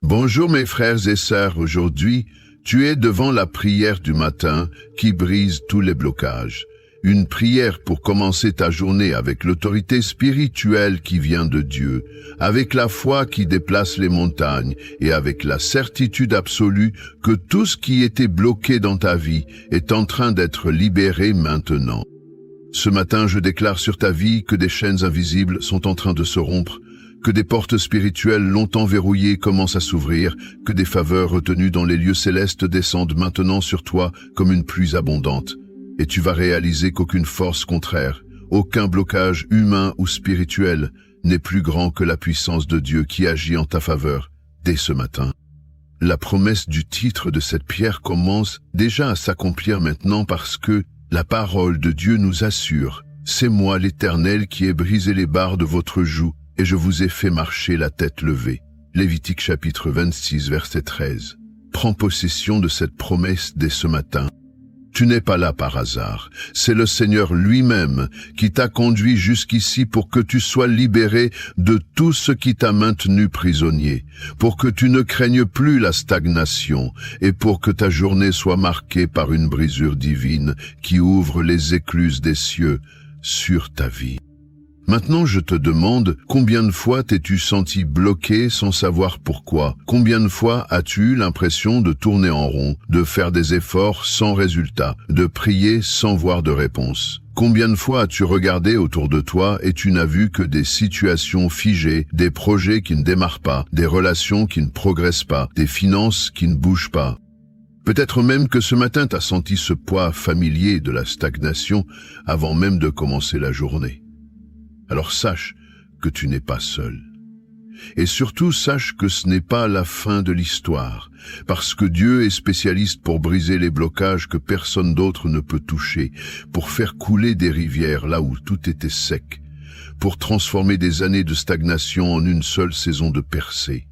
Bonjour mes frères et sœurs, aujourd'hui, tu es devant la prière du matin qui brise tous les blocages. Une prière pour commencer ta journée avec l'autorité spirituelle qui vient de Dieu, avec la foi qui déplace les montagnes et avec la certitude absolue que tout ce qui était bloqué dans ta vie est en train d'être libéré maintenant. Ce matin, je déclare sur ta vie que des chaînes invisibles sont en train de se rompre, que des portes spirituelles longtemps verrouillées commencent à s'ouvrir, que des faveurs retenues dans les lieux célestes descendent maintenant sur toi comme une pluie abondante. Et tu vas réaliser qu'aucune force contraire, aucun blocage humain ou spirituel n'est plus grand que la puissance de Dieu qui agit en ta faveur dès ce matin. La promesse du titre de cette pierre commence déjà à s'accomplir maintenant parce que la parole de Dieu nous assure « C'est moi l'Éternel qui ai brisé les barres de votre joug et je vous ai fait marcher la tête levée. » Lévitique chapitre 26 verset 13. Prends possession de cette promesse dès ce matin. Tu n'es pas là par hasard. C'est le Seigneur lui-même qui t'a conduit jusqu'ici pour que tu sois libéré de tout ce qui t'a maintenu prisonnier, pour que tu ne craignes plus la stagnation et pour que ta journée soit marquée par une brisure divine qui ouvre les écluses des cieux sur ta vie. Maintenant, je te demande, combien de fois t'es-tu senti bloqué sans savoir pourquoi? Combien de fois as-tu eu l'impression de tourner en rond, de faire des efforts sans résultat, de prier sans voir de réponse? Combien de fois as-tu regardé autour de toi et tu n'as vu que des situations figées, des projets qui ne démarrent pas, des relations qui ne progressent pas, des finances qui ne bougent pas? Peut-être même que ce matin t'as senti ce poids familier de la stagnation avant même de commencer la journée. Alors sache que tu n'es pas seul. Et surtout sache que ce n'est pas la fin de l'histoire, parce que Dieu est spécialiste pour briser les blocages que personne d'autre ne peut toucher, pour faire couler des rivières là où tout était sec, pour transformer des années de stagnation en une seule saison de percée.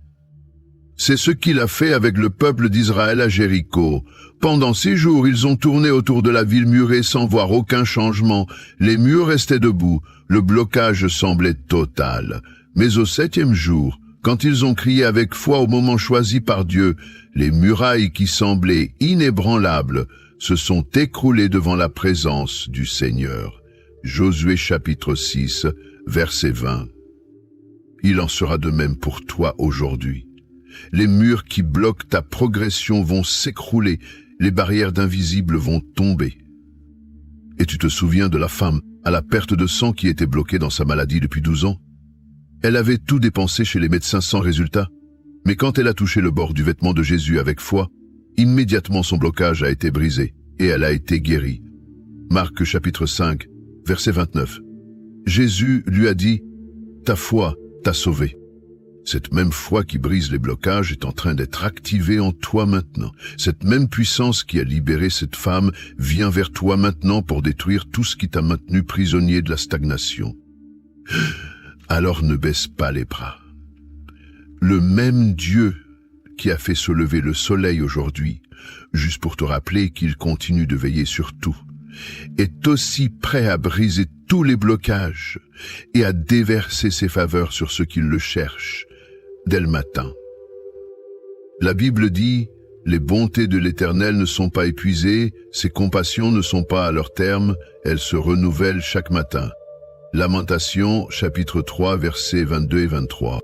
C'est ce qu'il a fait avec le peuple d'Israël à Jéricho. Pendant 6 jours, ils ont tourné autour de la ville murée sans voir aucun changement. Les murs restaient debout. Le blocage semblait total. Mais au 7e jour, quand ils ont crié avec foi au moment choisi par Dieu, les murailles qui semblaient inébranlables se sont écroulées devant la présence du Seigneur. Josué chapitre 6, verset 20. Il en sera de même pour toi aujourd'hui. Les murs qui bloquent ta progression vont s'écrouler, les barrières d'invisibles vont tomber. Et tu te souviens de la femme à la perte de sang qui était bloquée dans sa maladie depuis 12 ans? Elle avait tout dépensé chez les médecins sans résultat, mais quand elle a touché le bord du vêtement de Jésus avec foi, immédiatement son blocage a été brisé et elle a été guérie. Marc chapitre 5, verset 29. Jésus lui a dit « Ta foi t'a sauvé ». Cette même foi qui brise les blocages est en train d'être activée en toi maintenant. Cette même puissance qui a libéré cette femme vient vers toi maintenant pour détruire tout ce qui t'a maintenu prisonnier de la stagnation. Alors ne baisse pas les bras. Le même Dieu qui a fait se lever le soleil aujourd'hui, juste pour te rappeler qu'il continue de veiller sur tout, est aussi prêt à briser tous les blocages et à déverser ses faveurs sur ceux qui le cherchent dès le matin. La Bible dit « Les bontés de l'Éternel ne sont pas épuisées, ses compassions ne sont pas à leur terme, elles se renouvellent chaque matin. » Lamentations, chapitre 3, versets 22 et 23.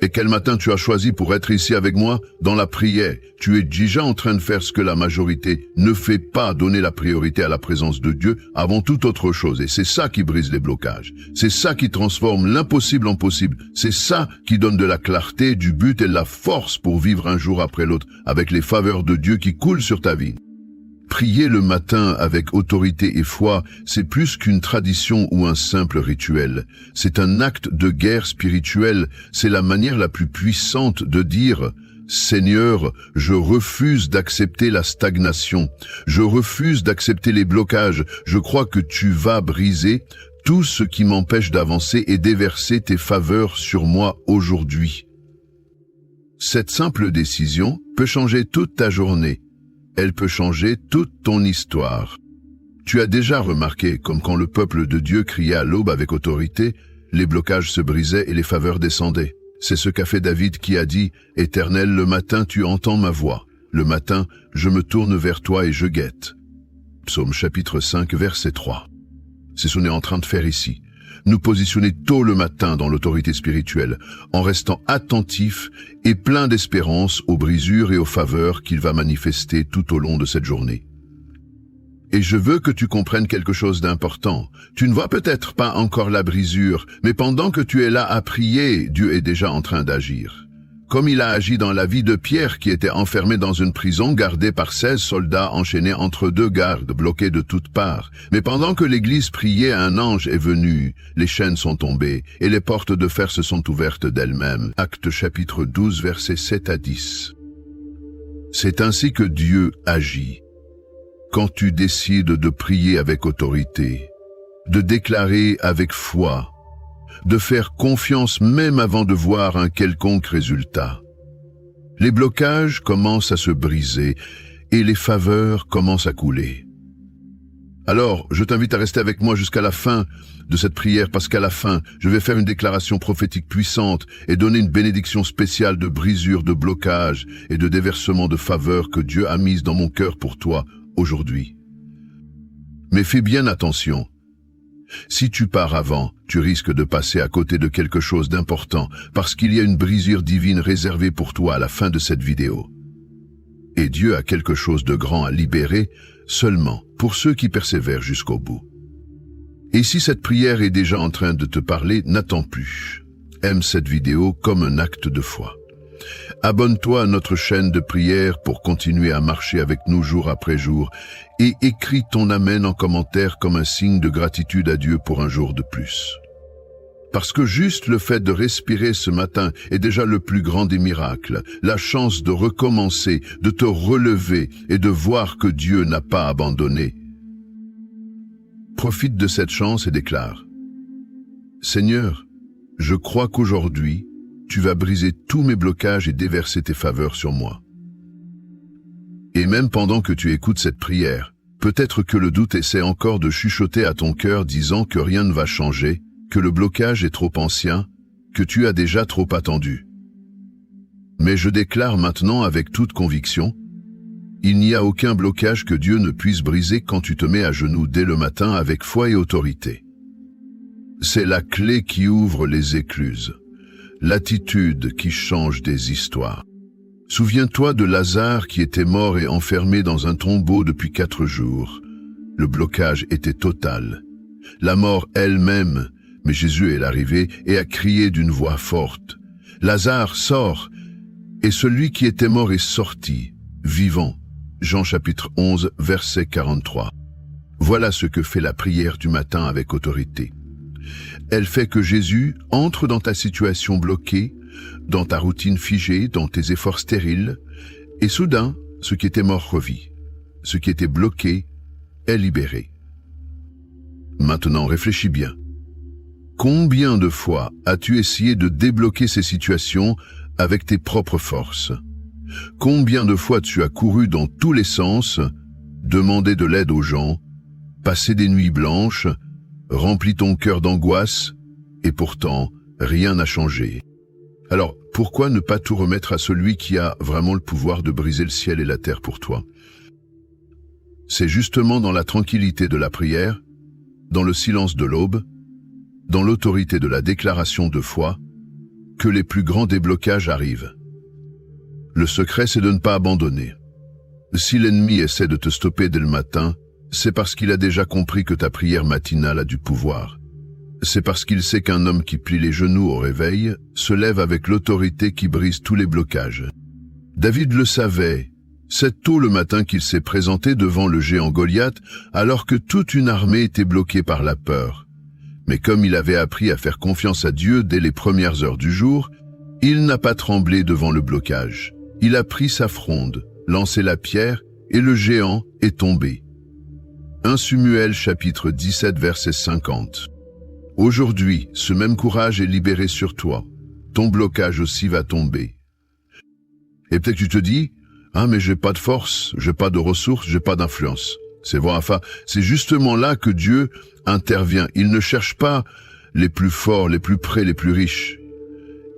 Et quel matin tu as choisi pour être ici avec moi dans la prière? Tu es déjà en train de faire ce que la majorité ne fait pas, donner la priorité à la présence de Dieu avant toute autre chose. Et c'est ça qui brise les blocages. C'est ça qui transforme l'impossible en possible. C'est ça qui donne de la clarté, du but et de la force pour vivre un jour après l'autre avec les faveurs de Dieu qui coulent sur ta vie. Prier le matin avec autorité et foi, c'est plus qu'une tradition ou un simple rituel. C'est un acte de guerre spirituelle. C'est la manière la plus puissante de dire « Seigneur, je refuse d'accepter la stagnation. Je refuse d'accepter les blocages. Je crois que tu vas briser tout ce qui m'empêche d'avancer et déverser tes faveurs sur moi aujourd'hui. » Cette simple décision peut changer toute ta journée. Elle peut changer toute ton histoire. Tu as déjà remarqué comme quand le peuple de Dieu criait à l'aube avec autorité, les blocages se brisaient et les faveurs descendaient. C'est ce qu'a fait David qui a dit « Éternel, le matin tu entends ma voix. Le matin, je me tourne vers toi et je guette. » Psaume chapitre 5, verset 3. C'est ce qu'on est en train de faire ici. Nous positionner tôt le matin dans l'autorité spirituelle, en restant attentifs et pleins d'espérance aux brisures et aux faveurs qu'il va manifester tout au long de cette journée. Et je veux que tu comprennes quelque chose d'important. Tu ne vois peut-être pas encore la brisure, mais pendant que tu es là à prier, Dieu est déjà en train d'agir. Comme il a agi dans la vie de Pierre qui était enfermé dans une prison gardée par 16 soldats enchaînés entre 2 gardes bloqués de toutes parts. Mais pendant que l'Église priait, un ange est venu, les chaînes sont tombées et les portes de fer se sont ouvertes d'elles-mêmes. Actes chapitre 12 versets 7 à 10. C'est ainsi que Dieu agit. Quand tu décides de prier avec autorité, de déclarer avec foi, de faire confiance même avant de voir un quelconque résultat. Les blocages commencent à se briser et les faveurs commencent à couler. Alors, je t'invite à rester avec moi jusqu'à la fin de cette prière parce qu'à la fin, je vais faire une déclaration prophétique puissante et donner une bénédiction spéciale de brisure, de blocage et de déversement de faveurs que Dieu a mise dans mon cœur pour toi aujourd'hui. Mais fais bien attention. Si tu pars avant, tu risques de passer à côté de quelque chose d'important parce qu'il y a une brisure divine réservée pour toi à la fin de cette vidéo. Et Dieu a quelque chose de grand à libérer seulement pour ceux qui persévèrent jusqu'au bout. Et si cette prière est déjà en train de te parler, n'attends plus. Aime cette vidéo comme un acte de foi. Abonne-toi à notre chaîne de prière pour continuer à marcher avec nous jour après jour et écris ton Amen en commentaire comme un signe de gratitude à Dieu pour un jour de plus. Parce que juste le fait de respirer ce matin est déjà le plus grand des miracles, la chance de recommencer, de te relever et de voir que Dieu n'a pas abandonné. Profite de cette chance et déclare « Seigneur, je crois qu'aujourd'hui, tu vas briser tous mes blocages et déverser tes faveurs sur moi. » Et même pendant que tu écoutes cette prière, peut-être que le doute essaie encore de chuchoter à ton cœur disant que rien ne va changer, que le blocage est trop ancien, que tu as déjà trop attendu. Mais je déclare maintenant avec toute conviction, il n'y a aucun blocage que Dieu ne puisse briser quand tu te mets à genoux dès le matin avec foi et autorité. C'est la clé qui ouvre les écluses. L'attitude qui change des histoires. Souviens-toi de Lazare qui était mort et enfermé dans un tombeau depuis 4 jours. Le blocage était total. La mort elle-même, mais Jésus est arrivé et a crié d'une voix forte. Lazare sort, et celui qui était mort est sorti, vivant. Jean chapitre 11, verset 43. Voilà ce que fait la prière du matin avec autorité. Elle fait que Jésus entre dans ta situation bloquée, dans ta routine figée, dans tes efforts stériles, et soudain, ce qui était mort revit. Ce qui était bloqué est libéré. Maintenant, réfléchis bien. Combien de fois as-tu essayé de débloquer ces situations avec tes propres forces? Combien de fois tu as couru dans tous les sens, demandé de l'aide aux gens, passé des nuits blanches, rempli ton cœur d'angoisse, et pourtant, rien n'a changé. Alors, pourquoi ne pas tout remettre à celui qui a vraiment le pouvoir de briser le ciel et la terre pour toi? C'est justement dans la tranquillité de la prière, dans le silence de l'aube, dans l'autorité de la déclaration de foi, que les plus grands déblocages arrivent. Le secret, c'est de ne pas abandonner. Si l'ennemi essaie de te stopper dès le matin, c'est parce qu'il a déjà compris que ta prière matinale a du pouvoir. C'est parce qu'il sait qu'un homme qui plie les genoux au réveil se lève avec l'autorité qui brise tous les blocages. David le savait. C'est tôt le matin qu'il s'est présenté devant le géant Goliath alors que toute une armée était bloquée par la peur. Mais comme il avait appris à faire confiance à Dieu dès les premières heures du jour, il n'a pas tremblé devant le blocage. Il a pris sa fronde, lancé la pierre et le géant est tombé. 1 Samuel chapitre 17 verset 50. Aujourd'hui, ce même courage est libéré sur toi. Ton blocage aussi va tomber. Et peut-être que tu te dis, « Ah, mais j'ai pas de force, j'ai pas de ressources, j'ai pas d'influence. » C'est vrai, enfin, c'est justement là que Dieu intervient. Il ne cherche pas les plus forts, les plus près, les plus riches.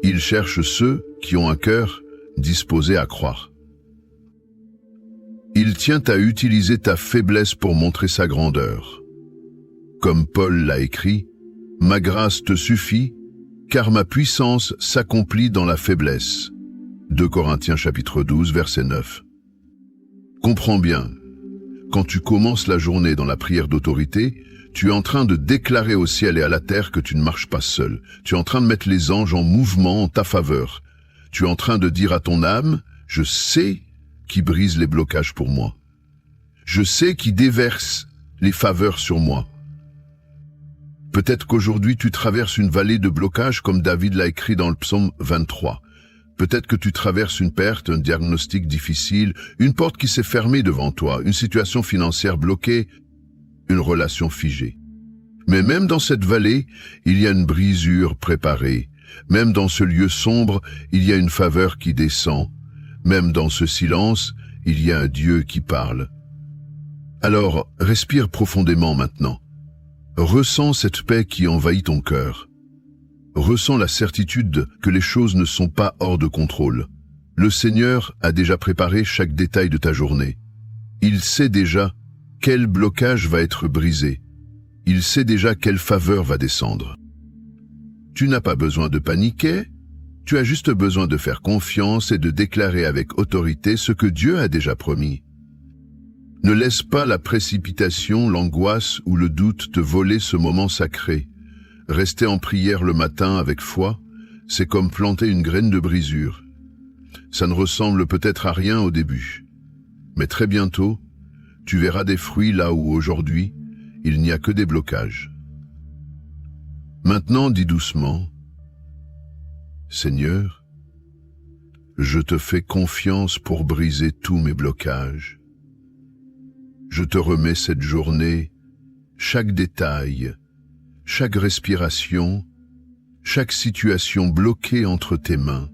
Il cherche ceux qui ont un cœur disposé à croire. Il tient à utiliser ta faiblesse pour montrer sa grandeur. Comme Paul l'a écrit, « Ma grâce te suffit, car ma puissance s'accomplit dans la faiblesse. » 2 Corinthiens chapitre 12, verset 9. Comprends bien, quand tu commences la journée dans la prière d'autorité, tu es en train de déclarer au ciel et à la terre que tu ne marches pas seul. Tu es en train de mettre les anges en mouvement en ta faveur. Tu es en train de dire à ton âme, « Je sais qui brise les blocages pour moi. Je sais qui déverse les faveurs sur moi. » Peut-être qu'aujourd'hui tu traverses une vallée de blocage comme David l'a écrit dans le psaume 23. Peut-être que tu traverses une perte, un diagnostic difficile, une porte qui s'est fermée devant toi, une situation financière bloquée, une relation figée. Mais même dans cette vallée, il y a une brisure préparée. Même dans ce lieu sombre, il y a une faveur qui descend. Même dans ce silence, il y a un Dieu qui parle. Alors, respire profondément maintenant. Ressens cette paix qui envahit ton cœur. Ressens la certitude que les choses ne sont pas hors de contrôle. Le Seigneur a déjà préparé chaque détail de ta journée. Il sait déjà quel blocage va être brisé. Il sait déjà quelle faveur va descendre. Tu n'as pas besoin de paniquer, tu as juste besoin de faire confiance et de déclarer avec autorité ce que Dieu a déjà promis. Ne laisse pas la précipitation, l'angoisse ou le doute te voler ce moment sacré. Rester en prière le matin avec foi, c'est comme planter une graine de brisure. Ça ne ressemble peut-être à rien au début, mais très bientôt, tu verras des fruits là où aujourd'hui, il n'y a que des blocages. Maintenant, dis doucement, « Seigneur, je te fais confiance pour briser tous mes blocages. Je te remets cette journée, chaque détail, chaque respiration, chaque situation bloquée entre tes mains. »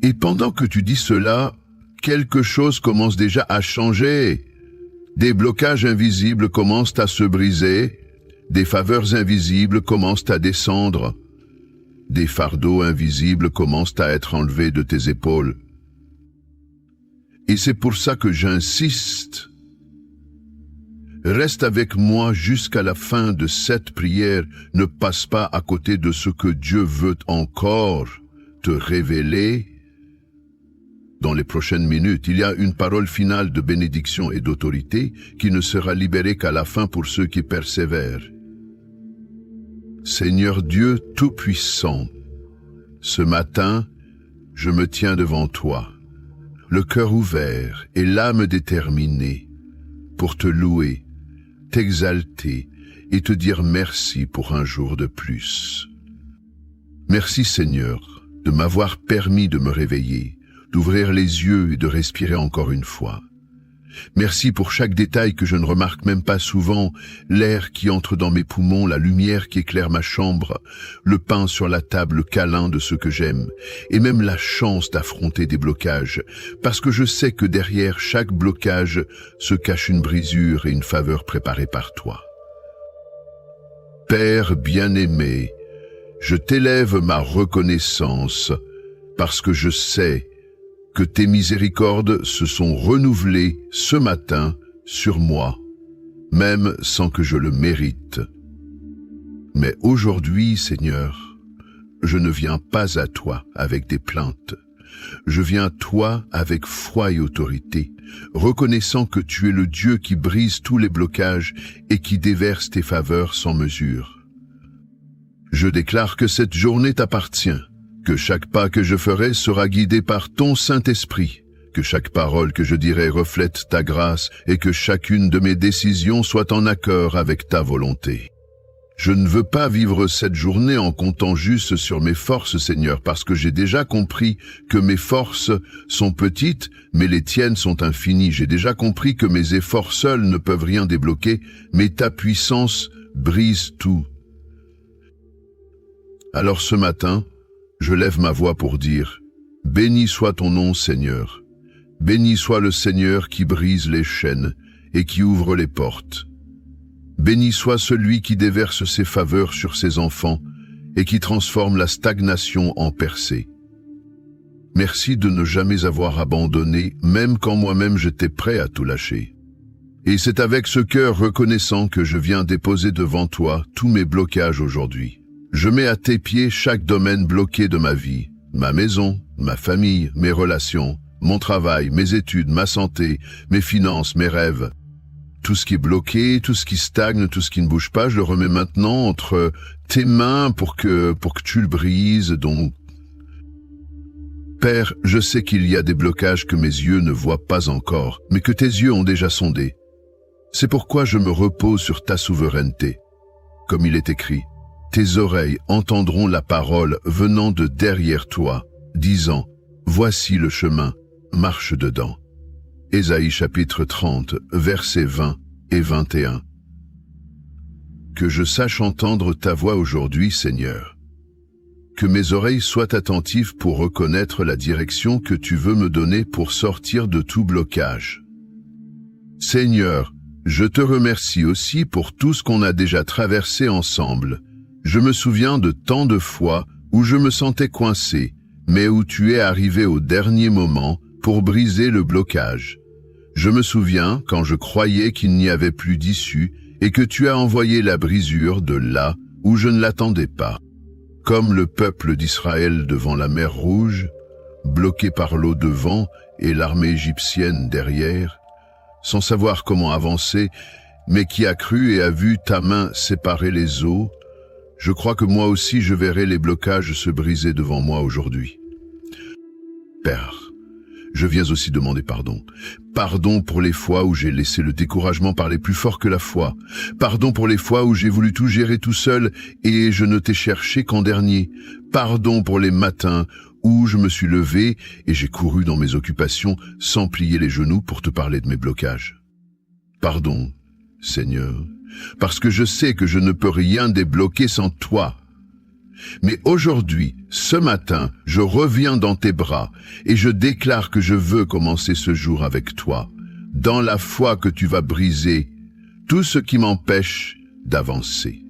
Et pendant que tu dis cela, quelque chose commence déjà à changer. Des blocages invisibles commencent à se briser, des faveurs invisibles commencent à descendre, des fardeaux invisibles commencent à être enlevés de tes épaules. Et c'est pour ça que j'insiste. Reste avec moi jusqu'à la fin de cette prière. Ne passe pas à côté de ce que Dieu veut encore te révéler. Dans les prochaines minutes, il y a une parole finale de bénédiction et d'autorité qui ne sera libérée qu'à la fin pour ceux qui persévèrent. Seigneur Dieu Tout-Puissant, ce matin, je me tiens devant toi, le cœur ouvert et l'âme déterminée, pour te louer, t'exalter et te dire merci pour un jour de plus. Merci Seigneur de m'avoir permis de me réveiller, d'ouvrir les yeux et de respirer encore une fois. Merci pour chaque détail que je ne remarque même pas souvent, l'air qui entre dans mes poumons, la lumière qui éclaire ma chambre, le pain sur la table, le câlin de ceux que j'aime, et même la chance d'affronter des blocages, parce que je sais que derrière chaque blocage se cache une brisure et une faveur préparée par toi. Père bien-aimé, je t'élève ma reconnaissance, parce que je sais que tes miséricordes se sont renouvelées ce matin sur moi, même sans que je le mérite. Mais aujourd'hui, Seigneur, je ne viens pas à toi avec des plaintes. Je viens à toi avec foi et autorité, reconnaissant que tu es le Dieu qui brise tous les blocages et qui déverse tes faveurs sans mesure. Je déclare que cette journée t'appartient, que chaque pas que je ferai sera guidé par ton Saint-Esprit, que chaque parole que je dirai reflète ta grâce et que chacune de mes décisions soit en accord avec ta volonté. Je ne veux pas vivre cette journée en comptant juste sur mes forces, Seigneur, parce que j'ai déjà compris que mes forces sont petites, mais les tiennes sont infinies. J'ai déjà compris que mes efforts seuls ne peuvent rien débloquer, mais ta puissance brise tout. Alors ce matin, je lève ma voix pour dire « Béni soit ton nom, Seigneur. Béni soit le Seigneur qui brise les chaînes et qui ouvre les portes. Béni soit celui qui déverse ses faveurs sur ses enfants et qui transforme la stagnation en percée. Merci de ne jamais avoir abandonné, même quand moi-même j'étais prêt à tout lâcher. Et c'est avec ce cœur reconnaissant que je viens déposer devant toi tous mes blocages aujourd'hui. Je mets à tes pieds chaque domaine bloqué de ma vie, ma maison, ma famille, mes relations, mon travail, mes études, ma santé, mes finances, mes rêves. Tout ce qui est bloqué, tout ce qui stagne, tout ce qui ne bouge pas, je le remets maintenant entre tes mains pour que tu le brises. Donc, Père, je sais qu'il y a des blocages que mes yeux ne voient pas encore, mais que tes yeux ont déjà sondés. C'est pourquoi je me repose sur ta souveraineté. Comme il est écrit, tes oreilles entendront la parole venant de derrière toi, disant, voici le chemin, marche dedans. Ésaïe chapitre 30, versets 20 et 21. Que je sache entendre ta voix aujourd'hui, Seigneur. Que mes oreilles soient attentives pour reconnaître la direction que tu veux me donner pour sortir de tout blocage. Seigneur, je te remercie aussi pour tout ce qu'on a déjà traversé ensemble. Je me souviens de tant de fois où je me sentais coincé, mais où tu es arrivé au dernier moment pour briser le blocage. Je me souviens quand je croyais qu'il n'y avait plus d'issue et que tu as envoyé la brisure de là où je ne l'attendais pas. Comme le peuple d'Israël devant la mer Rouge, bloqué par l'eau devant et l'armée égyptienne derrière, sans savoir comment avancer, mais qui a cru et a vu ta main séparer les eaux, je crois que moi aussi je verrai les blocages se briser devant moi aujourd'hui. Père, je viens aussi demander pardon. Pardon pour les fois où j'ai laissé le découragement parler plus fort que la foi. Pardon pour les fois où j'ai voulu tout gérer tout seul et je ne t'ai cherché qu'en dernier. Pardon pour les matins où je me suis levé et j'ai couru dans mes occupations sans plier les genoux pour te parler de mes blocages. Pardon, Seigneur, parce que je sais que je ne peux rien débloquer sans toi. Mais aujourd'hui, ce matin, je reviens dans tes bras et je déclare que je veux commencer ce jour avec toi, dans la foi que tu vas briser tout ce qui m'empêche d'avancer.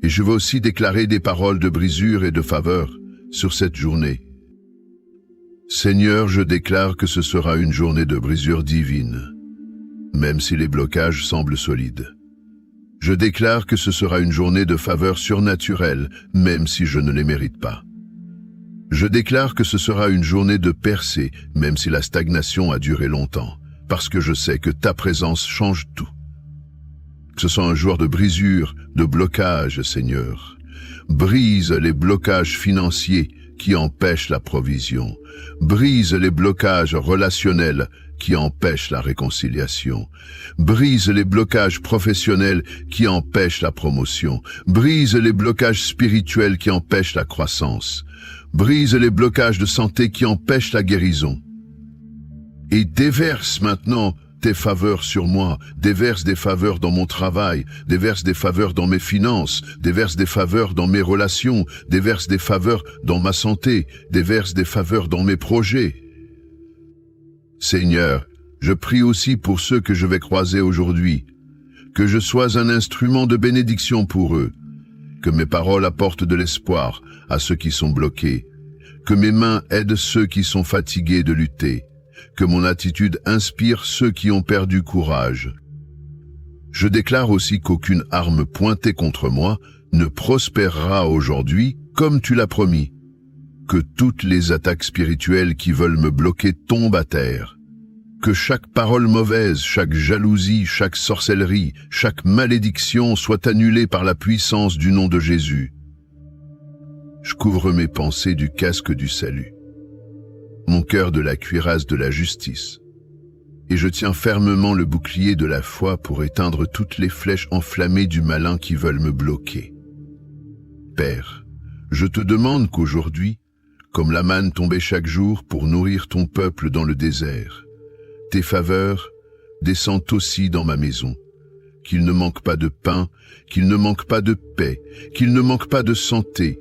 Et je veux aussi déclarer des paroles de brisure et de faveur sur cette journée. Seigneur, je déclare que ce sera une journée de brisure divine, même si les blocages semblent solides. Je déclare que ce sera une journée de faveur surnaturelle, même si je ne les mérite pas. Je déclare que ce sera une journée de percée, même si la stagnation a duré longtemps, parce que je sais que ta présence change tout. Que ce soit un jour de brisure, de blocage, Seigneur. Brise les blocages financiers qui empêchent la provision. Brise les blocages relationnels qui empêchent la réconciliation. Brise les blocages professionnels qui empêchent la promotion. Brise les blocages spirituels qui empêchent la croissance. Brise les blocages de santé qui empêchent la guérison. Et déverse maintenant tes faveurs sur moi, déverse des faveurs dans mon travail, déverse des faveurs dans mes finances, déverse des faveurs dans mes relations, déverse des faveurs dans ma santé, déverse des faveurs dans mes projets. Seigneur, je prie aussi pour ceux que je vais croiser aujourd'hui, que je sois un instrument de bénédiction pour eux, que mes paroles apportent de l'espoir à ceux qui sont bloqués, que mes mains aident ceux qui sont fatigués de lutter, que mon attitude inspire ceux qui ont perdu courage. Je déclare aussi qu'aucune arme pointée contre moi ne prospérera aujourd'hui comme tu l'as promis, que toutes les attaques spirituelles qui veulent me bloquer tombent à terre, que chaque parole mauvaise, chaque jalousie, chaque sorcellerie, chaque malédiction soit annulée par la puissance du nom de Jésus. Je couvre mes pensées du casque du salut, mon cœur de la cuirasse de la justice, et je tiens fermement le bouclier de la foi pour éteindre toutes les flèches enflammées du malin qui veulent me bloquer. Père, je te demande qu'aujourd'hui, comme la manne tombait chaque jour pour nourrir ton peuple dans le désert, tes faveurs descendent aussi dans ma maison, qu'il ne manque pas de pain, qu'il ne manque pas de paix, qu'il ne manque pas de santé,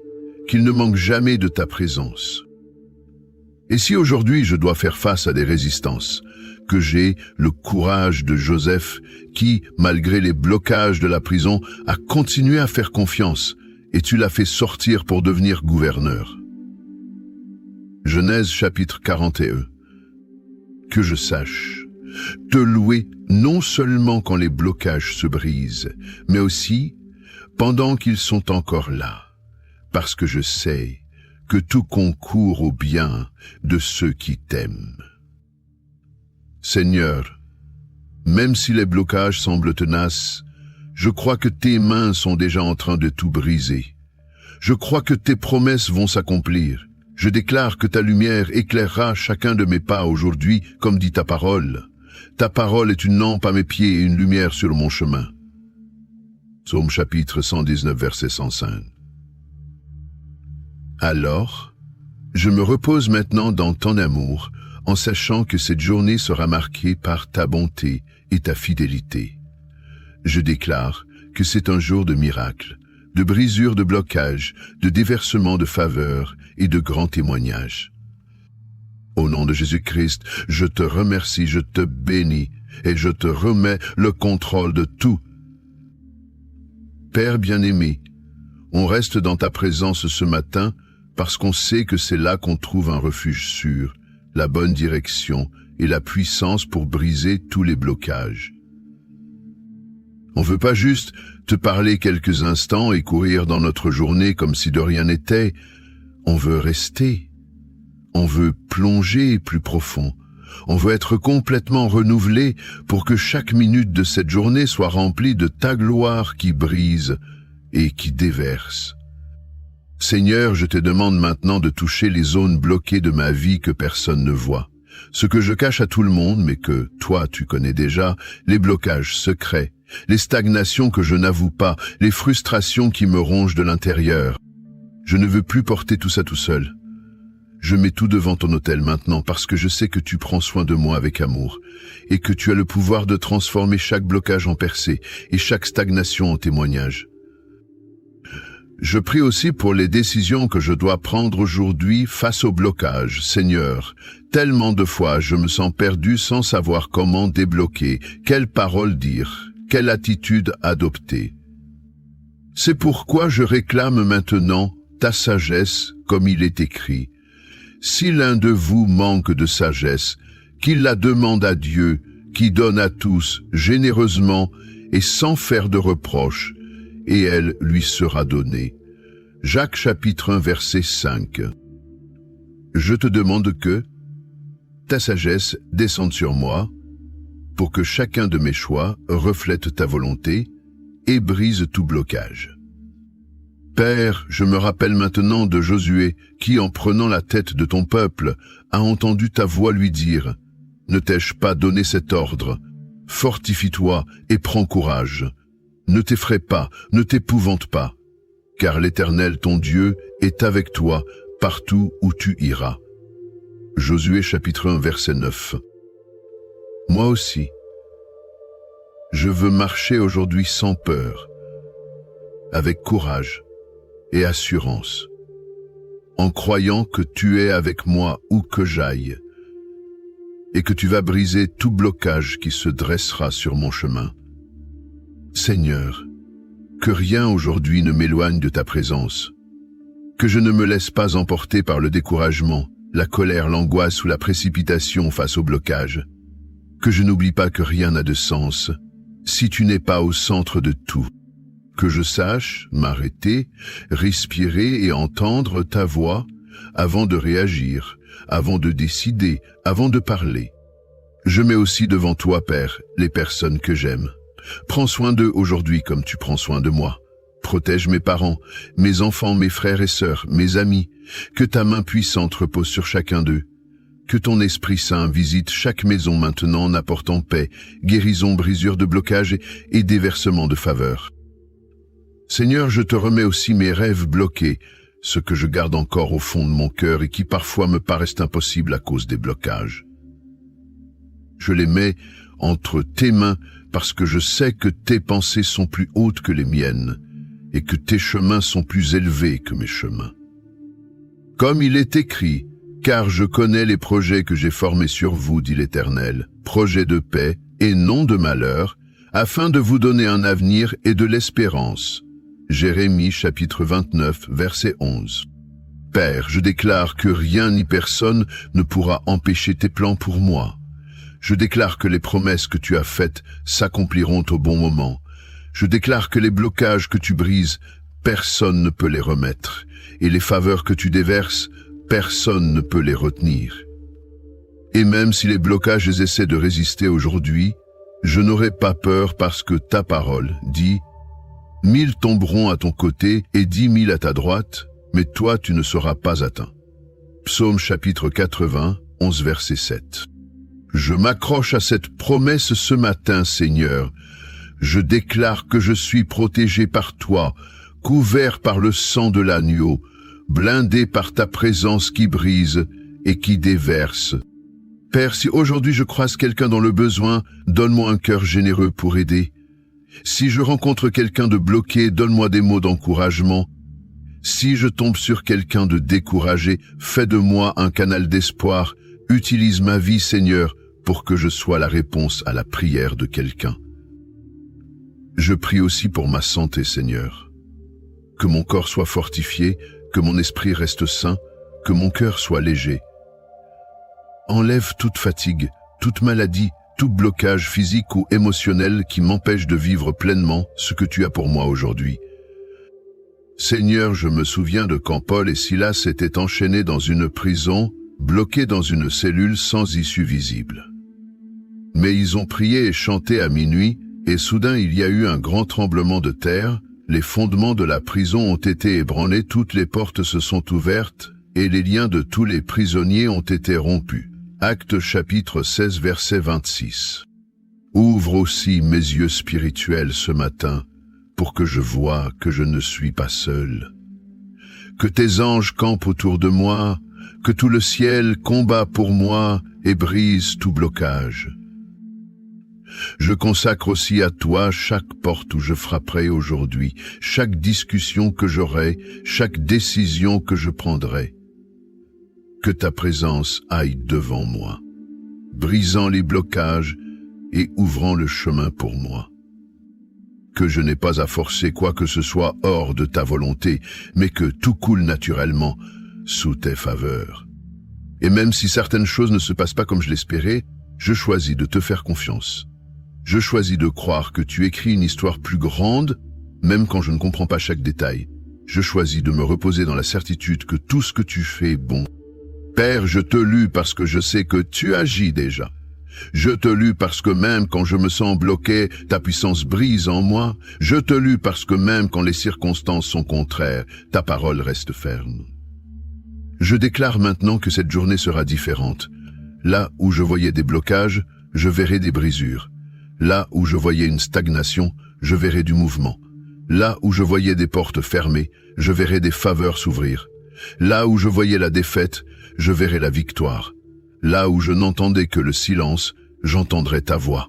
qu'il ne manque jamais de ta présence. Et si aujourd'hui je dois faire face à des résistances, que j'ai le courage de Joseph qui, malgré les blocages de la prison, a continué à faire confiance et tu l'as fait sortir pour devenir gouverneur. Genèse chapitre 41. Que je sache te louer non seulement quand les blocages se brisent, mais aussi pendant qu'ils sont encore là, parce que je sais que tout concourt au bien de ceux qui t'aiment. Seigneur, même si les blocages semblent tenaces, je crois que tes mains sont déjà en train de tout briser. Je crois que tes promesses vont s'accomplir. Je déclare que ta lumière éclairera chacun de mes pas aujourd'hui, comme dit ta parole. Ta parole est une lampe à mes pieds et une lumière sur mon chemin. Psaume chapitre 119, verset 105. Alors, je me repose maintenant dans ton amour, en sachant que cette journée sera marquée par ta bonté et ta fidélité. Je déclare que c'est un jour de miracles, de brisures de blocages, de déversements de faveurs et de grands témoignages. Au nom de Jésus-Christ, je te remercie, je te bénis et je te remets le contrôle de tout. Père bien-aimé, on reste dans ta présence ce matin parce qu'on sait que c'est là qu'on trouve un refuge sûr, la bonne direction et la puissance pour briser tous les blocages. On veut pas juste te parler quelques instants et courir dans notre journée comme si de rien n'était. On veut rester. On veut plonger plus profond. On veut être complètement renouvelé pour que chaque minute de cette journée soit remplie de ta gloire qui brise et qui déverse. Seigneur, je te demande maintenant de toucher les zones bloquées de ma vie que personne ne voit. Ce que je cache à tout le monde, mais que toi tu connais déjà, les blocages secrets, les stagnations que je n'avoue pas, les frustrations qui me rongent de l'intérieur. Je ne veux plus porter tout ça tout seul. Je mets tout devant ton autel maintenant parce que je sais que tu prends soin de moi avec amour et que tu as le pouvoir de transformer chaque blocage en percée et chaque stagnation en témoignage. Je prie aussi pour les décisions que je dois prendre aujourd'hui face au blocage. Seigneur, tellement de fois je me sens perdu sans savoir comment débloquer, quelle parole dire, quelle attitude adopter. C'est pourquoi je réclame maintenant ta sagesse comme il est écrit. Si l'un de vous manque de sagesse, qu'il la demande à Dieu, qui donne à tous généreusement et sans faire de reproches, et elle lui sera donnée. Jacques chapitre 1 verset 5. Je te demande que ta sagesse descende sur moi, pour que chacun de mes choix reflète ta volonté et brise tout blocage. Père, je me rappelle maintenant de Josué, qui, en prenant la tête de ton peuple, a entendu ta voix lui dire « Ne t'ai-je pas donné cet ordre? Fortifie-toi et prends courage. Ne t'effraie pas, ne t'épouvante pas, car l'Éternel, ton Dieu, est avec toi partout où tu iras. » Josué chapitre 1 verset 9. Moi aussi, je veux marcher aujourd'hui sans peur, avec courage et assurance, en croyant que tu es avec moi où que j'aille, et que tu vas briser tout blocage qui se dressera sur mon chemin. Seigneur, que rien aujourd'hui ne m'éloigne de ta présence, que je ne me laisse pas emporter par le découragement, la colère, l'angoisse ou la précipitation face au blocage, que je n'oublie pas que rien n'a de sens si tu n'es pas au centre de tout, que je sache m'arrêter, respirer et entendre ta voix avant de réagir, avant de décider, avant de parler. Je mets aussi devant toi, Père, les personnes que j'aime. Prends soin d'eux aujourd'hui comme tu prends soin de moi. Protège mes parents, mes enfants, mes frères et sœurs, mes amis. Que ta main puissante repose sur chacun d'eux. Que ton Esprit Saint visite chaque maison maintenant en apportant paix, guérison, brisure de blocage et déversement de faveur. Seigneur, je te remets aussi mes rêves bloqués, ceux que je garde encore au fond de mon cœur et qui parfois me paraissent impossibles à cause des blocages. Je les mets entre tes mains parce que je sais que tes pensées sont plus hautes que les miennes et que tes chemins sont plus élevés que mes chemins. Comme il est écrit, car je connais les projets que j'ai formés sur vous, dit l'Éternel, projets de paix et non de malheur, afin de vous donner un avenir et de l'espérance. Jérémie chapitre 29, verset 11. Père, je déclare que rien ni personne ne pourra empêcher tes plans pour moi. Je déclare que les promesses que tu as faites s'accompliront au bon moment. Je déclare que les blocages que tu brises, personne ne peut les remettre, et les faveurs que tu déverses, personne ne peut les retenir. Et même si les blocages essaient de résister aujourd'hui, je n'aurai pas peur parce que ta parole dit « 1000 tomberont à ton côté et 10 000 à ta droite, mais toi tu ne seras pas atteint. » Psaume chapitre 80, 11 verset 7. Je m'accroche à cette promesse ce matin, Seigneur. Je déclare que je suis protégé par toi, couvert par le sang de l'agneau, blindé par ta présence qui brise et qui déverse. Père, si aujourd'hui je croise quelqu'un dans le besoin, donne-moi un cœur généreux pour aider. Si je rencontre quelqu'un de bloqué, donne-moi des mots d'encouragement. Si je tombe sur quelqu'un de découragé, fais de moi un canal d'espoir. Utilise ma vie, Seigneur, pour que je sois la réponse à la prière de quelqu'un. Je prie aussi pour ma santé, Seigneur. Que mon corps soit fortifié, que mon esprit reste sain, que mon cœur soit léger. Enlève toute fatigue, toute maladie, tout blocage physique ou émotionnel qui m'empêche de vivre pleinement ce que tu as pour moi aujourd'hui. Seigneur, je me souviens de quand Paul et Silas étaient enchaînés dans une prison, bloqués dans une cellule sans issue visible. Mais ils ont prié et chanté à minuit, et soudain il y a eu un grand tremblement de terre, les fondements de la prison ont été ébranlés, toutes les portes se sont ouvertes, et les liens de tous les prisonniers ont été rompus. Actes chapitre 16 verset 26. Ouvre aussi mes yeux spirituels ce matin, pour que je voie que je ne suis pas seul. Que tes anges campent autour de moi, que tout le ciel combat pour moi et brise tout blocage. Je consacre aussi à toi chaque porte où je frapperai aujourd'hui, chaque discussion que j'aurai, chaque décision que je prendrai. Que ta présence aille devant moi, brisant les blocages et ouvrant le chemin pour moi. Que je n'ai pas à forcer quoi que ce soit hors de ta volonté, mais que tout coule naturellement sous tes faveurs. Et même si certaines choses ne se passent pas comme je l'espérais, je choisis de te faire confiance. Je choisis de croire que tu écris une histoire plus grande, même quand je ne comprends pas chaque détail. Je choisis de me reposer dans la certitude que tout ce que tu fais est bon. Père, je te loue parce que je sais que tu agis déjà. Je te loue parce que même quand je me sens bloqué, ta puissance brise en moi. Je te loue parce que même quand les circonstances sont contraires, ta parole reste ferme. Je déclare maintenant que cette journée sera différente. Là où je voyais des blocages, je verrai des brisures. Là où je voyais une stagnation, je verrai du mouvement. Là où je voyais des portes fermées, je verrai des faveurs s'ouvrir. Là où je voyais la défaite, je verrai la victoire. Là où je n'entendais que le silence, j'entendrai ta voix.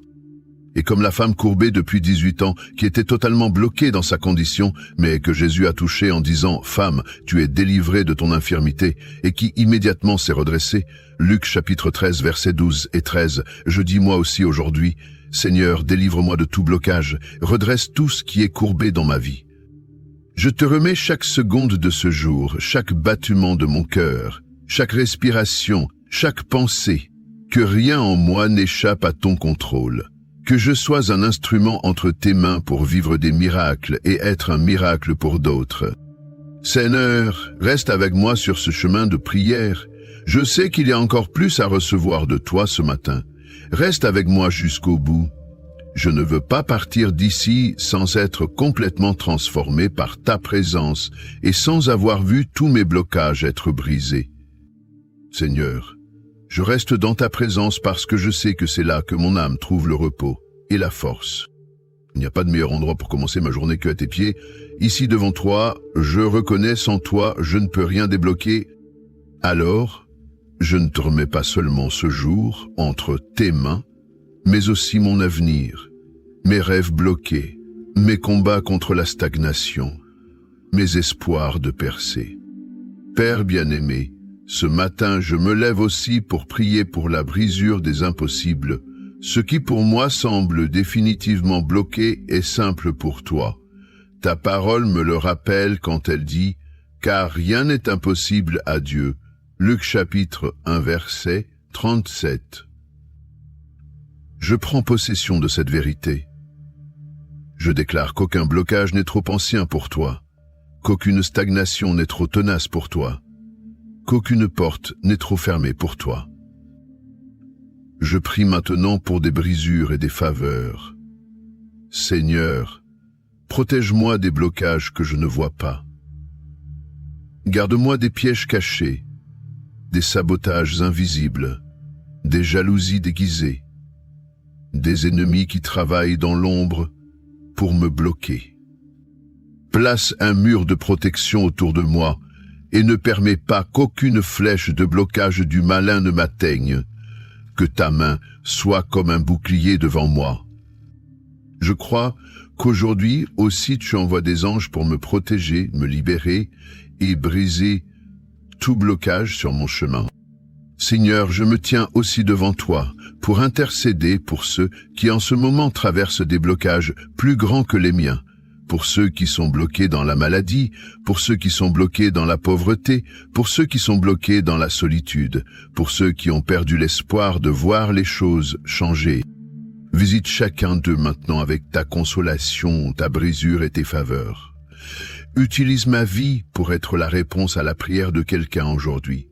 Et comme la femme courbée depuis 18 ans, qui était totalement bloquée dans sa condition, mais que Jésus a touchée en disant « Femme, tu es délivrée de ton infirmité », et qui immédiatement s'est redressée, Luc chapitre 13, versets 12 et 13, je dis moi aussi aujourd'hui, « Seigneur, délivre-moi de tout blocage, redresse tout ce qui est courbé dans ma vie. » Je te remets chaque seconde de ce jour, chaque battement de mon cœur, chaque respiration, chaque pensée, que rien en moi n'échappe à ton contrôle. Que je sois un instrument entre tes mains pour vivre des miracles et être un miracle pour d'autres. Seigneur, reste avec moi sur ce chemin de prière. Je sais qu'il y a encore plus à recevoir de toi ce matin. Reste avec moi jusqu'au bout. Je ne veux pas partir d'ici sans être complètement transformé par ta présence et sans avoir vu tous mes blocages être brisés. Seigneur, je reste dans ta présence parce que je sais que c'est là que mon âme trouve le repos et la force. Il n'y a pas de meilleur endroit pour commencer ma journée que à tes pieds. Ici devant toi, je reconnais sans toi, je ne peux rien débloquer. Alors, je ne te remets pas seulement ce jour entre tes mains, mais aussi mon avenir, mes rêves bloqués, mes combats contre la stagnation, mes espoirs de percer. Père bien-aimé, ce matin, je me lève aussi pour prier pour la brisure des impossibles. Ce qui pour moi semble définitivement bloqué est simple pour toi. Ta parole me le rappelle quand elle dit « Car rien n'est impossible à Dieu ». Luc chapitre 1 verset 37. Je prends possession de cette vérité. Je déclare qu'aucun blocage n'est trop ancien pour toi, qu'aucune stagnation n'est trop tenace pour toi, qu'aucune porte n'est trop fermée pour toi. Je prie maintenant pour des brisures et des faveurs. Seigneur, protège-moi des blocages que je ne vois pas. Garde-moi des pièges cachés, des sabotages invisibles, des jalousies déguisées, des ennemis qui travaillent dans l'ombre pour me bloquer. Place un mur de protection autour de moi et ne permets pas qu'aucune flèche de blocage du malin ne m'atteigne, que ta main soit comme un bouclier devant moi. Je crois qu'aujourd'hui aussi tu envoies des anges pour me protéger, me libérer et briser tout blocage sur mon chemin. Seigneur, je me tiens aussi devant toi pour intercéder pour ceux qui en ce moment traversent des blocages plus grands que les miens, pour ceux qui sont bloqués dans la maladie, pour ceux qui sont bloqués dans la pauvreté, pour ceux qui sont bloqués dans la solitude, pour ceux qui ont perdu l'espoir de voir les choses changer. Visite chacun d'eux maintenant avec ta consolation, ta brisure et tes faveurs. Utilise ma vie pour être la réponse à la prière de quelqu'un aujourd'hui.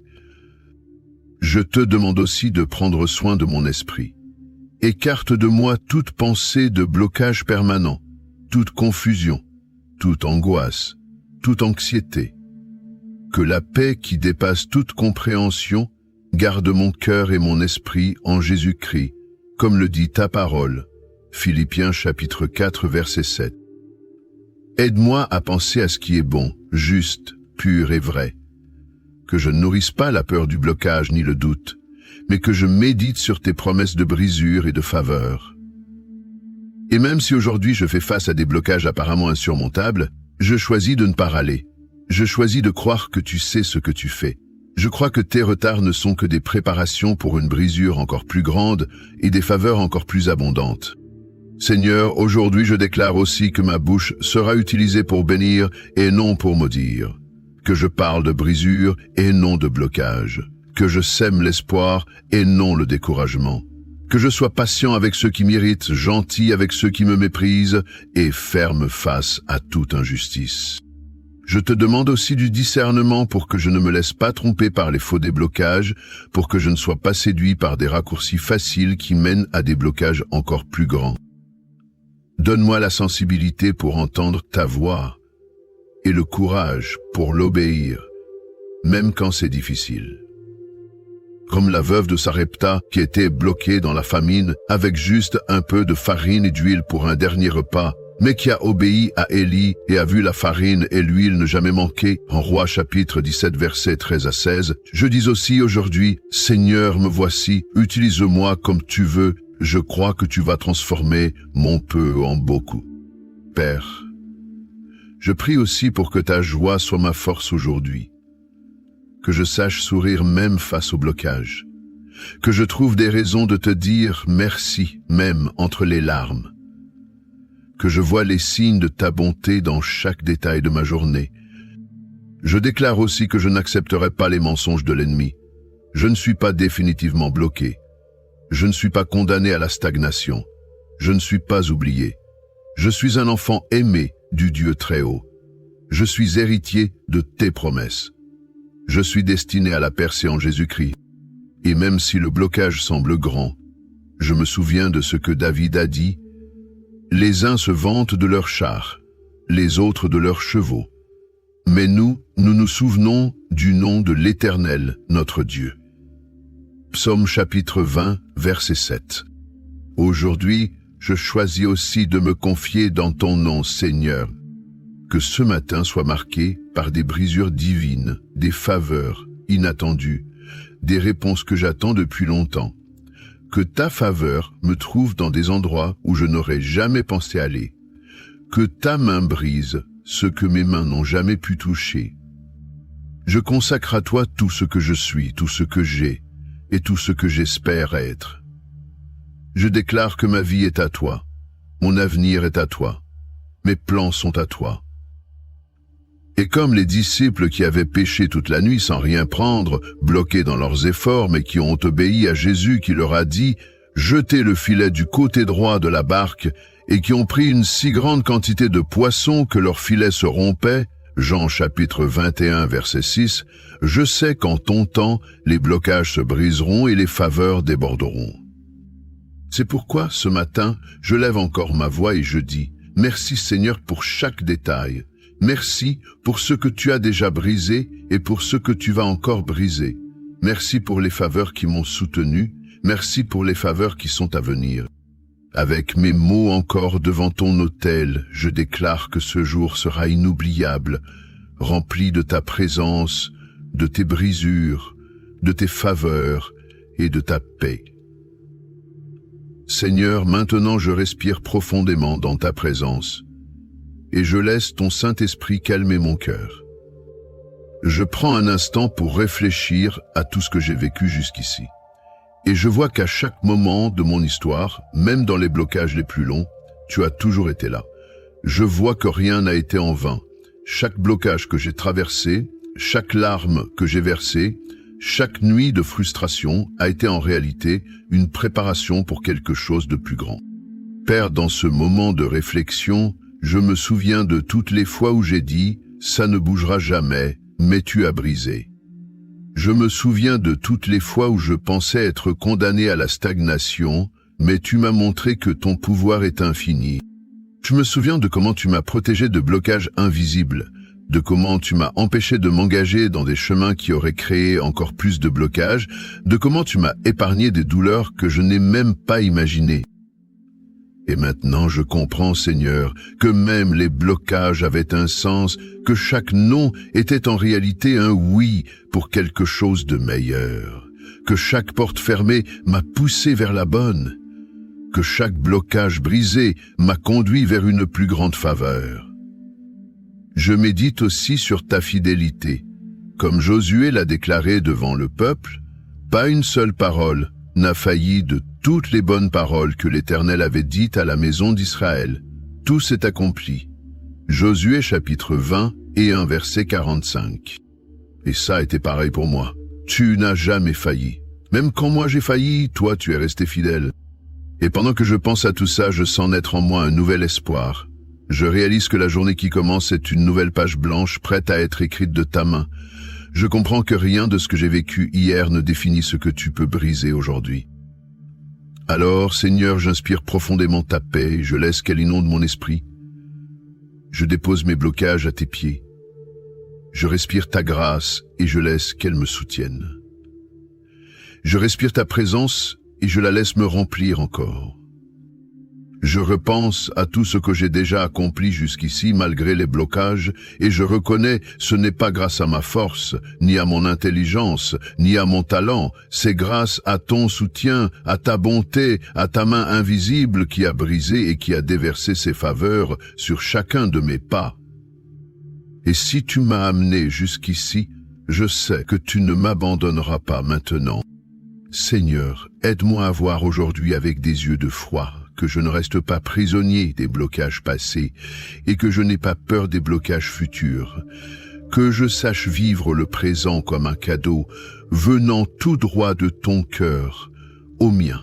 Je te demande aussi de prendre soin de mon esprit. Écarte de moi toute pensée de blocage permanent, toute confusion, toute angoisse, toute anxiété. Que la paix qui dépasse toute compréhension garde mon cœur et mon esprit en Jésus-Christ, comme le dit ta parole. Philippiens chapitre 4 verset 7. Aide-moi à penser à ce qui est bon, juste, pur et vrai. Que je ne nourrisse pas la peur du blocage ni le doute, mais que je médite sur tes promesses de brisure et de faveur. Et même si aujourd'hui je fais face à des blocages apparemment insurmontables, je choisis de ne pas râler. Je choisis de croire que tu sais ce que tu fais. Je crois que tes retards ne sont que des préparations pour une brisure encore plus grande et des faveurs encore plus abondantes. Seigneur, aujourd'hui je déclare aussi que ma bouche sera utilisée pour bénir et non pour maudire. Que je parle de brisure et non de blocage. Que je sème l'espoir et non le découragement. Que je sois patient avec ceux qui m'irritent, gentil avec ceux qui me méprisent et ferme face à toute injustice. Je te demande aussi du discernement pour que je ne me laisse pas tromper par les faux déblocages, pour que je ne sois pas séduit par des raccourcis faciles qui mènent à des blocages encore plus grands. Donne-moi la sensibilité pour entendre ta voix et le courage pour l'obéir, même quand c'est difficile. Comme la veuve de Sarepta qui était bloquée dans la famine avec juste un peu de farine et d'huile pour un dernier repas, mais qui a obéi à Élie et a vu la farine et l'huile ne jamais manquer, en Rois chapitre 17 versets 13 à 16, je dis aussi aujourd'hui, Seigneur, me voici, utilise-moi comme tu veux, je crois que tu vas transformer mon peu en beaucoup. Père, je prie aussi pour que ta joie soit ma force aujourd'hui, que je sache sourire même face au blocage, que je trouve des raisons de te dire merci même entre les larmes, que je vois les signes de ta bonté dans chaque détail de ma journée. Je déclare aussi que je n'accepterai pas les mensonges de l'ennemi. Je ne suis pas définitivement bloqué. Je ne suis pas condamné à la stagnation. Je ne suis pas oublié. Je suis un enfant aimé du Dieu très haut. Je suis héritier de tes promesses. Je suis destiné à la percée en Jésus-Christ. Et même si le blocage semble grand, je me souviens de ce que David a dit. Les uns se vantent de leurs chars, les autres de leurs chevaux. Mais nous nous souvenons du nom de l'Éternel, notre Dieu. Psaume chapitre 20, verset 7. Aujourd'hui, je choisis aussi de me confier dans ton nom, Seigneur. Que ce matin soit marqué par des brisures divines, des faveurs inattendues, des réponses que j'attends depuis longtemps. Que ta faveur me trouve dans des endroits où je n'aurais jamais pensé aller. Que ta main brise ce que mes mains n'ont jamais pu toucher. Je consacre à toi tout ce que je suis, tout ce que j'ai et tout ce que j'espère être. Je déclare que ma vie est à toi, mon avenir est à toi, mes plans sont à toi. Et comme les disciples qui avaient péché toute la nuit sans rien prendre, bloqués dans leurs efforts, mais qui ont obéi à Jésus qui leur a dit « Jetez le filet du côté droit de la barque » et qui ont pris une si grande quantité de poissons que leur filet se rompait, Jean chapitre 21 verset 6, je sais qu'en ton temps, les blocages se briseront et les faveurs déborderont. C'est pourquoi, ce matin, je lève encore ma voix et je dis « Merci Seigneur pour chaque détail. Merci pour ce que tu as déjà brisé et pour ce que tu vas encore briser. Merci pour les faveurs qui m'ont soutenu. Merci pour les faveurs qui sont à venir. Avec mes mots encore devant ton autel, je déclare que ce jour sera inoubliable, rempli de ta présence, de tes brisures, de tes faveurs et de ta paix. Seigneur, maintenant je respire profondément dans ta présence et je laisse ton Saint-Esprit calmer mon cœur. Je prends un instant pour réfléchir à tout ce que j'ai vécu jusqu'ici. Et je vois qu'à chaque moment de mon histoire, même dans les blocages les plus longs, tu as toujours été là. Je vois que rien n'a été en vain. Chaque blocage que j'ai traversé, chaque larme que j'ai versée, chaque nuit de frustration a été en réalité une préparation pour quelque chose de plus grand. Père, dans ce moment de réflexion, je me souviens de toutes les fois où j'ai dit « ça ne bougera jamais, mais tu as brisé ». Je me souviens de toutes les fois où je pensais être condamné à la stagnation, mais tu m'as montré que ton pouvoir est infini. Je me souviens de comment tu m'as protégé de blocages invisibles, de comment tu m'as empêché de m'engager dans des chemins qui auraient créé encore plus de blocages, de comment tu m'as épargné des douleurs que je n'ai même pas imaginées. Et maintenant je comprends, Seigneur, que même les blocages avaient un sens, que chaque non était en réalité un oui pour quelque chose de meilleur, que chaque porte fermée m'a poussé vers la bonne, que chaque blocage brisé m'a conduit vers une plus grande faveur. Je médite aussi sur ta fidélité. Comme Josué l'a déclaré devant le peuple, pas une seule parole n'a failli de toutes les bonnes paroles que l'Éternel avait dites à la maison d'Israël. Tout s'est accompli. Josué chapitre 20 et 1 verset 45. Et ça a été pareil pour moi. Tu n'as jamais failli. Même quand moi j'ai failli, toi tu es resté fidèle. Et pendant que je pense à tout ça, je sens naître en moi un nouvel espoir. Je réalise que la journée qui commence est une nouvelle page blanche prête à être écrite de ta main. Je comprends que rien de ce que j'ai vécu hier ne définit ce que tu peux briser aujourd'hui. Alors, Seigneur, j'inspire profondément ta paix, je laisse qu'elle inonde mon esprit. Je dépose mes blocages à tes pieds. Je respire ta grâce et je laisse qu'elle me soutienne. Je respire ta présence et je la laisse me remplir encore. Je repense à tout ce que j'ai déjà accompli jusqu'ici malgré les blocages et je reconnais ce n'est pas grâce à ma force, ni à mon intelligence, ni à mon talent, c'est grâce à ton soutien, à ta bonté, à ta main invisible qui a brisé et qui a déversé ses faveurs sur chacun de mes pas. Et si tu m'as amené jusqu'ici, je sais que tu ne m'abandonneras pas maintenant. Seigneur, aide-moi à voir aujourd'hui avec des yeux de foi, que je ne reste pas prisonnier des blocages passés et que je n'ai pas peur des blocages futurs, que je sache vivre le présent comme un cadeau venant tout droit de ton cœur au mien.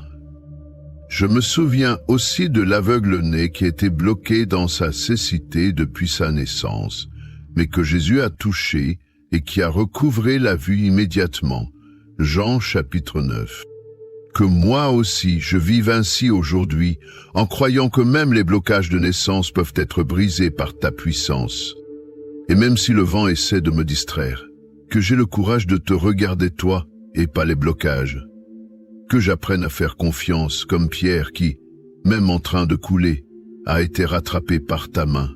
Je me souviens aussi de l'aveugle-né qui était bloqué dans sa cécité depuis sa naissance, mais que Jésus a touché et qui a recouvré la vue immédiatement. Jean chapitre 9. Que moi aussi je vive ainsi aujourd'hui, en croyant que même les blocages de naissance peuvent être brisés par ta puissance. Et même si le vent essaie de me distraire, que j'ai le courage de te regarder toi et pas les blocages. Que j'apprenne à faire confiance comme Pierre qui, même en train de couler, a été rattrapé par ta main.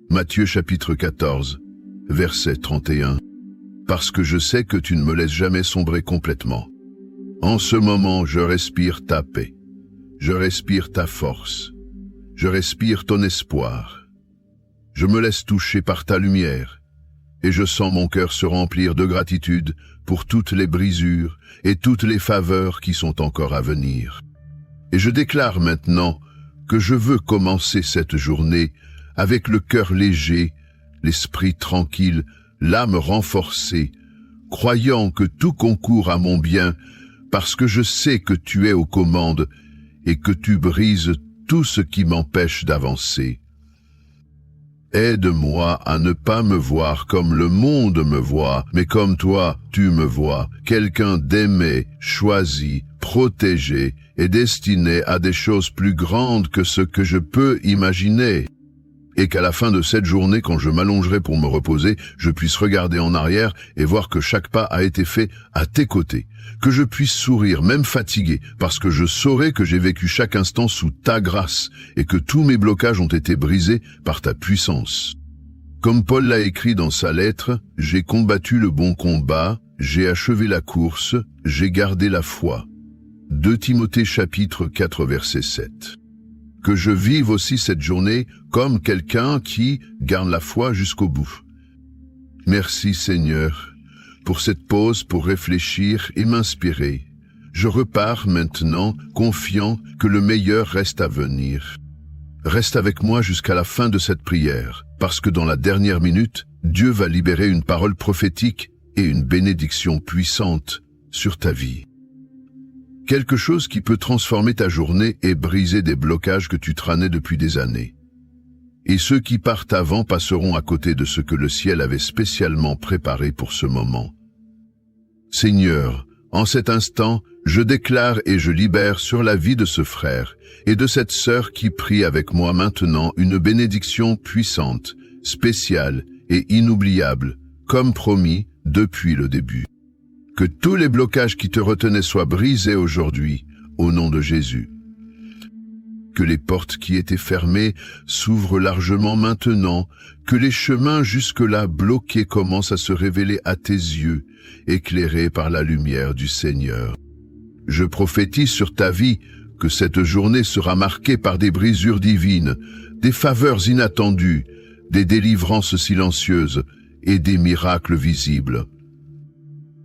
Matthieu chapitre 14, verset 31. Parce que je sais que tu ne me laisses jamais sombrer complètement. En ce moment, je respire ta paix, je respire ta force, je respire ton espoir. Je me laisse toucher par ta lumière et je sens mon cœur se remplir de gratitude pour toutes les brisures et toutes les faveurs qui sont encore à venir. Et je déclare maintenant que je veux commencer cette journée avec le cœur léger, l'esprit tranquille, l'âme renforcée, croyant que tout concourt à mon bien, parce que je sais que tu es aux commandes et que tu brises tout ce qui m'empêche d'avancer. Aide-moi à ne pas me voir comme le monde me voit, mais comme toi, tu me vois, quelqu'un d'aimé, choisi, protégé et destiné à des choses plus grandes que ce que je peux imaginer. Et qu'à la fin de cette journée, quand je m'allongerai pour me reposer, je puisse regarder en arrière et voir que chaque pas a été fait à tes côtés. Que je puisse sourire, même fatigué, parce que je saurai que j'ai vécu chaque instant sous ta grâce et que tous mes blocages ont été brisés par ta puissance. Comme Paul l'a écrit dans sa lettre, « J'ai combattu le bon combat, j'ai achevé la course, j'ai gardé la foi. » 2 Timothée chapitre 4 verset 7. Que je vive aussi cette journée comme quelqu'un qui garde la foi jusqu'au bout. Merci Seigneur pour cette pause pour réfléchir et m'inspirer. Je repars maintenant confiant que le meilleur reste à venir. Reste avec moi jusqu'à la fin de cette prière, parce que dans la dernière minute, Dieu va libérer une parole prophétique et une bénédiction puissante sur ta vie. Quelque chose qui peut transformer ta journée et briser des blocages que tu trânais depuis des années. Et ceux qui partent avant passeront à côté de ce que le ciel avait spécialement préparé pour ce moment. Seigneur, en cet instant, je déclare et je libère sur la vie de ce frère et de cette sœur qui prie avec moi maintenant une bénédiction puissante, spéciale et inoubliable, comme promis depuis le début. Que tous les blocages qui te retenaient soient brisés aujourd'hui, au nom de Jésus. Que les portes qui étaient fermées s'ouvrent largement maintenant, que les chemins jusque-là bloqués commencent à se révéler à tes yeux, éclairés par la lumière du Seigneur. Je prophétise sur ta vie que cette journée sera marquée par des brisures divines, des faveurs inattendues, des délivrances silencieuses et des miracles visibles.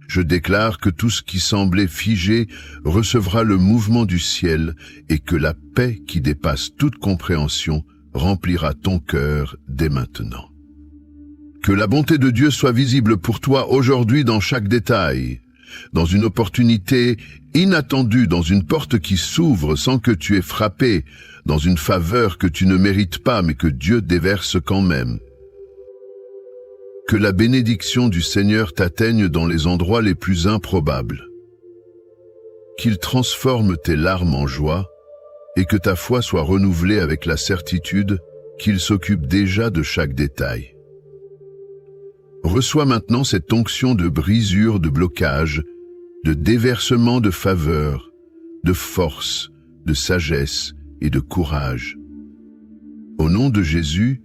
Je déclare que tout ce qui semblait figé recevra le mouvement du ciel et que la paix qui dépasse toute compréhension remplira ton cœur dès maintenant. Que la bonté de Dieu soit visible pour toi aujourd'hui dans chaque détail, dans une opportunité inattendue, dans une porte qui s'ouvre sans que tu aies frappé, dans une faveur que tu ne mérites pas mais que Dieu déverse quand même. Que la bénédiction du Seigneur t'atteigne dans les endroits les plus improbables. Qu'il transforme tes larmes en joie et que ta foi soit renouvelée avec la certitude qu'il s'occupe déjà de chaque détail. Reçois maintenant cette onction de brisure, de blocage, de déversement de faveur, de force, de sagesse et de courage. Au nom de Jésus,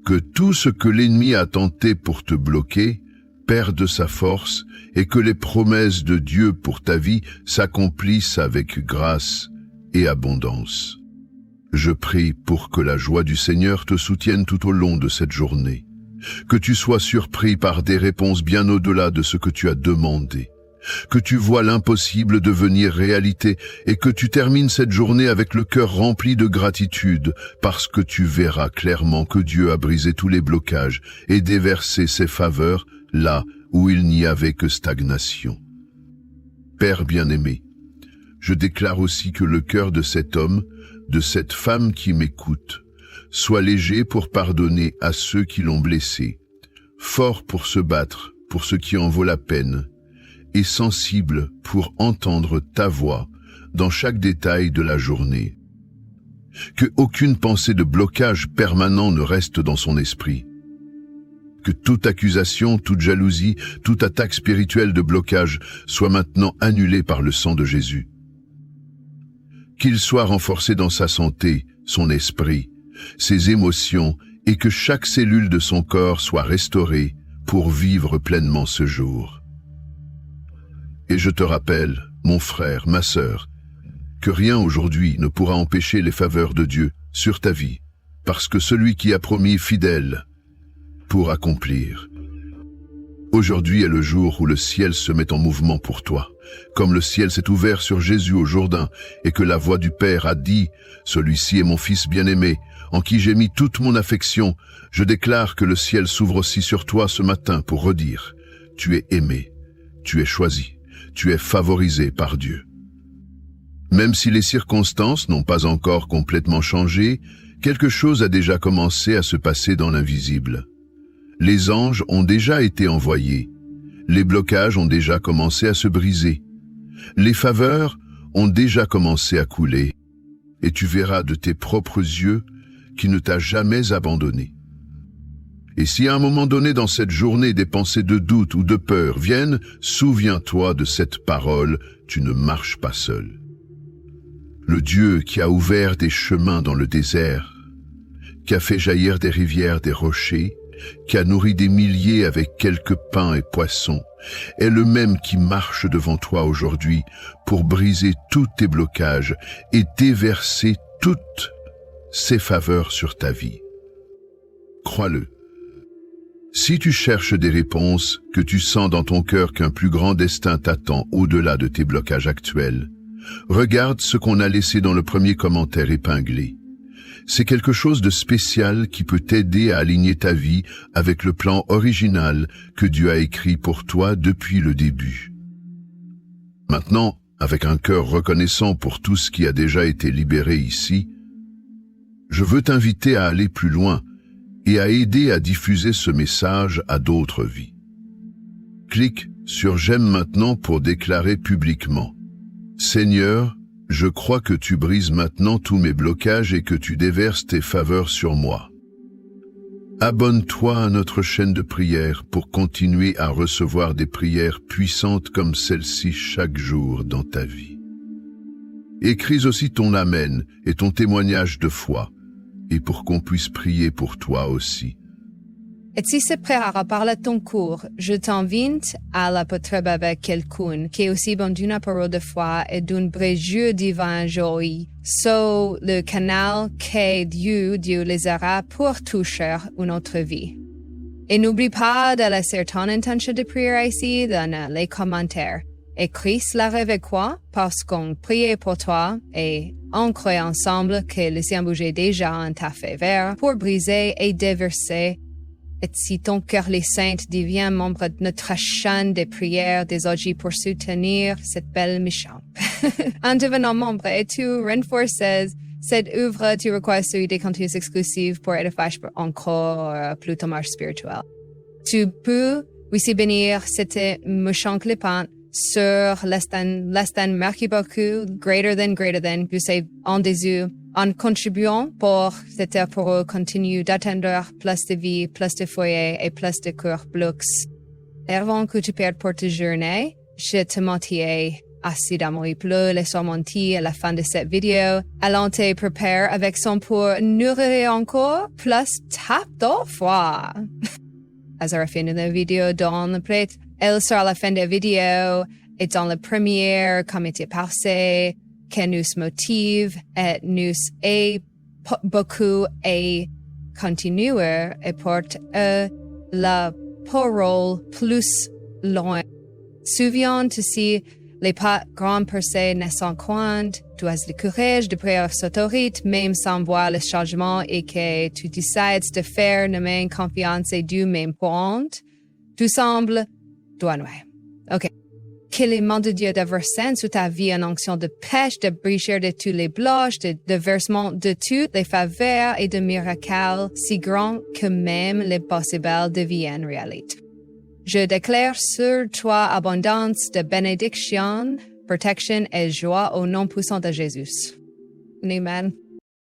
que tout ce que l'ennemi a tenté pour te bloquer perde sa force et que les promesses de Dieu pour ta vie s'accomplissent avec grâce et abondance. Je prie pour que la joie du Seigneur te soutienne tout au long de cette journée, que tu sois surpris par des réponses bien au-delà de ce que tu as demandé, que tu vois l'impossible devenir réalité et que tu termines cette journée avec le cœur rempli de gratitude parce que tu verras clairement que Dieu a brisé tous les blocages et déversé ses faveurs là où il n'y avait que stagnation. Père bien-aimé, je déclare aussi que le cœur de cet homme, de cette femme qui m'écoute, soit léger pour pardonner à ceux qui l'ont blessé, fort pour se battre pour ce qui en vaut la peine, et sensible pour entendre ta voix dans chaque détail de la journée. Que aucune pensée de blocage permanent ne reste dans son esprit. Que toute accusation, toute jalousie, toute attaque spirituelle de blocage soit maintenant annulée par le sang de Jésus. Qu'il soit renforcé dans sa santé, son esprit, ses émotions, et que chaque cellule de son corps soit restaurée pour vivre pleinement ce jour. Et je te rappelle, mon frère, ma sœur, que rien aujourd'hui ne pourra empêcher les faveurs de Dieu sur ta vie, parce que celui qui a promis fidèle pour accomplir. Aujourd'hui est le jour où le ciel se met en mouvement pour toi. Comme le ciel s'est ouvert sur Jésus au Jourdain et que la voix du Père a dit « Celui-ci est mon Fils bien-aimé, en qui j'ai mis toute mon affection », je déclare que le ciel s'ouvre aussi sur toi ce matin pour redire « Tu es aimé, tu es choisi, tu es favorisé par Dieu ». Même si les circonstances n'ont pas encore complètement changé, quelque chose a déjà commencé à se passer dans l'invisible. Les anges ont déjà été envoyés. Les blocages ont déjà commencé à se briser. Les faveurs ont déjà commencé à couler. Et tu verras de tes propres yeux qui ne t'a jamais abandonné. Et si à un moment donné dans cette journée des pensées de doute ou de peur viennent, souviens-toi de cette parole, tu ne marches pas seul. Le Dieu qui a ouvert des chemins dans le désert, qui a fait jaillir des rivières des rochers, qui a nourri des milliers avec quelques pains et poissons, est le même qui marche devant toi aujourd'hui pour briser tous tes blocages et déverser toutes ses faveurs sur ta vie. Crois-le. Si tu cherches des réponses, que tu sens dans ton cœur qu'un plus grand destin t'attend au-delà de tes blocages actuels, regarde ce qu'on a laissé dans le premier commentaire épinglé. C'est quelque chose de spécial qui peut t'aider à aligner ta vie avec le plan original que Dieu a écrit pour toi depuis le début. Maintenant, avec un cœur reconnaissant pour tout ce qui a déjà été libéré ici, je veux t'inviter à aller plus loin et à aider à diffuser ce message à d'autres vies. Clique sur « J'aime maintenant » pour déclarer publiquement « Seigneur, je crois que tu brises maintenant tous mes blocages et que tu déverses tes faveurs sur moi. » Abonne-toi à notre chaîne de prière pour continuer à recevoir des prières puissantes comme celle-ci chaque jour dans ta vie. Écris aussi ton Amen et ton témoignage de foi, et pour qu'on puisse prier pour toi aussi. Et si c'est prêt à parler ton cours, je t'invite à la partager avec quelqu'un qui est aussi bon d'une parole de foi et d'un vrai jeu divin joie. So, le canal que Dieu les aura pour toucher une autre vie. Et n'oublie pas de laisser ton intention de prière ici dans les commentaires. Écris-la avec quoi parce qu'on prie pour toi et on croit ensemble que le ciel bougeait déjà en ta faveur pour briser et déverser. Et si ton cœur les saints devient membre de notre chaîne de prières des OG pour soutenir cette belle mission. En devenant membre, et tu renforces cette œuvre, tu reçois des contenus exclusifs pour édifier encore plus ton marche spirituelle. Tu peux aussi bénir cette mission clipante sur l'instant merci beaucoup, greater than, que c'est en désir. En contribuant pour continuer d'atteindre plus de vie, plus de foyers et plus de cœurs blocs. Avant que tu perdes pour ta journée, je te motive assis dans mon épaule, laisse-moi monter à la fin de cette vidéo. Allons te préparer avec son pour nourrir encore plus ta foi. À la fin de la vidéo, dans le prêt, elle sera à la fin de la vidéo et dans la première, comme était passé, qui nous motive et nous aide beaucoup à continuer et porte la parole plus loin. Souviens-toi si les pas grands percées ne sont quand tu as le courage de prier sur ton rythme, même sans voir le changement et que tu décides de faire une main confiance et du même point, tout semble douanier. OK. Que les mains de Dieu déversent sur ta vie en onction de pêche, de brisure de tous les blocs, de versement de toutes les faveurs et de miracles si grands que même les possibles deviennent réalité. Je déclare sur toi abondance de bénédiction, protection et joie au nom puissant de Jésus. Amen.